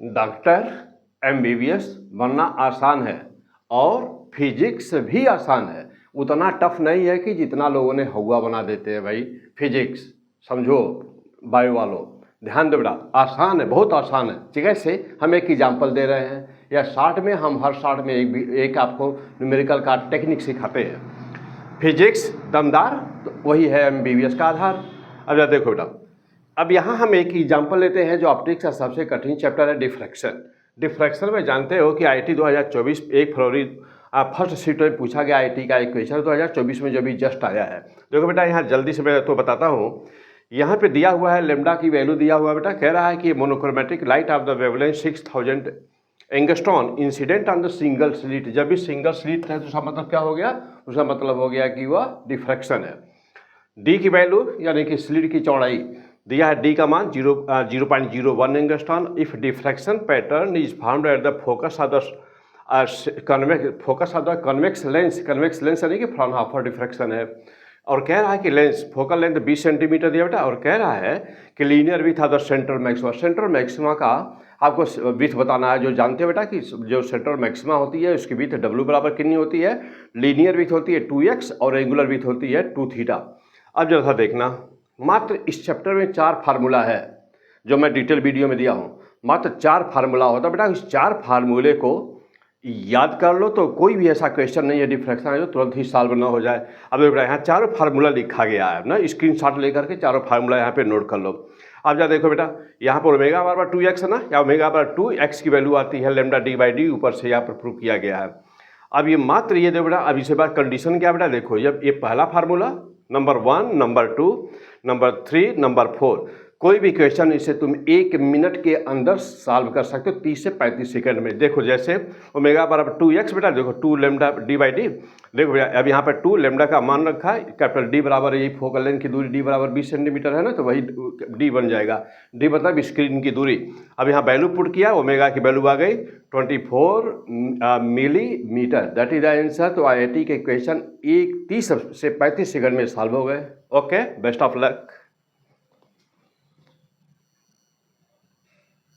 Doctor, MBBS बनना आसान है और फिजिक्स भी आसान है, उतना टफ नहीं है कि जितना लोगों ने हवा बना देते हैं भाई। फिजिक्स समझो बायो वालों, ध्यान दो बेटा, आसान है, बहुत आसान है। ठीक है, से हम एक एग्जाम्पल दे रहे हैं, या शार्ट में हम हर शार्ट में एक आपको न्यूमेरिकल का टेक्निक सिखाते हैं। फिजिक्स दमदार, तो वही है एमबीबीएस का आधार। अब जरा देखो बेटा, अब यहाँ हम एक एग्जाम्पल लेते हैं जो ऑप्टिक्स का सबसे कठिन चैप्टर है, डिफ्रैक्शन। डिफ्रैक्शन में जानते हो कि आईआईटी 2024 1 फरवरी फर्स्ट शिफ्ट में पूछा गया आईआईटी का एक क्वेश्चन 2024 में जो भी जस्ट आया है। देखो बेटा, यहाँ जल्दी से मैं तो बताता हूँ। यहाँ पे दिया हुआ है लेमडा की वैल्यू दिया हुआ है बेटा, कह रहा है कि monochromatic light of the wavelength 6000 angstrom incident on the single slit. जब भी सिंगल स्लिट है तो उसका मतलब क्या हो गया, उसका मतलब हो गया कि वह डिफ्रैक्शन है। डी की वैल्यू यानी कि स्लिट की चौड़ाई दिया है, डी का मान 0.01 angstrom. If diffraction pattern is found at the focus of the convex lens, convex lens यानी कि फ्रॉनहोफर डिफ्रैक्शन है। और कह रहा है कि लेंस फोकल लेंथ 20 सेंटीमीटर दिया बेटा, और कह रहा है कि linear width of the central maxima. Central maxima का आपको विथ बताना है। जो जानते हो बेटा कि जो सेंट्रल मैक्सिमा होती है उसकी विथ W बराबर कितनी होती है, लीनियर विथ होती है 2x और रेगुलर विथ होती है 2 थीटा। अब जरा देखना, मात्र इस चैप्टर में 4 फार्मूला है जो मैं डिटेल वीडियो में दिया हूँ। मात्र 4 फार्मूला होता है बेटा, इस 4 फार्मूले को याद कर लो तो कोई भी ऐसा क्वेश्चन नहीं है डिफ्रैक्शन है जो तुरंत ही सॉल्व ना हो जाए। अब देखो यहाँ 4 फार्मूला लिखा गया है ना, स्क्रीनशॉट लेकर के 4 फार्मूला यहाँ पे नोट कर लो। अब जा देखो बेटा, यहाँ पर ओमेगा बराबर 2x है ना, या ओमेगा बराबर 2x की वैल्यू आती है लेमडा d/d, ऊपर से यहाँ पर प्रूव किया गया है। अब ये मात्र ये देखो बेटा, अब इसके बाद कंडीशन क्या बेटा, देखो जब ये पहला formula number 1, number 2, number 3, number 4, कोई भी क्वेश्चन इसे तुम 1 मिनट के अंदर सॉल्व कर सकते हो, 30 से 35 सेकंड में। देखो जैसे ओमेगा बराबर 2x बेटा, देखो 2 लेमडा d/d। देखो भैया अब यहाँ पर 2 लेमडा का मान रखा है, कैपिटल D बराबर यही फोकल लेंथ की दूरी D बराबर 20 सेंटीमीटर है ना, तो वही D बन जाएगा। D मतलब स्क्रीन की दूरी। अब यहाँ वैल्यू पुट किया, ओमेगा की वैल्यू आ गई 24 millimetre, that is the answer. तो आईआईटी के क्वेश्चन 30 से 35 सेकंड में सॉल्व हो गए। Okay, best of luck.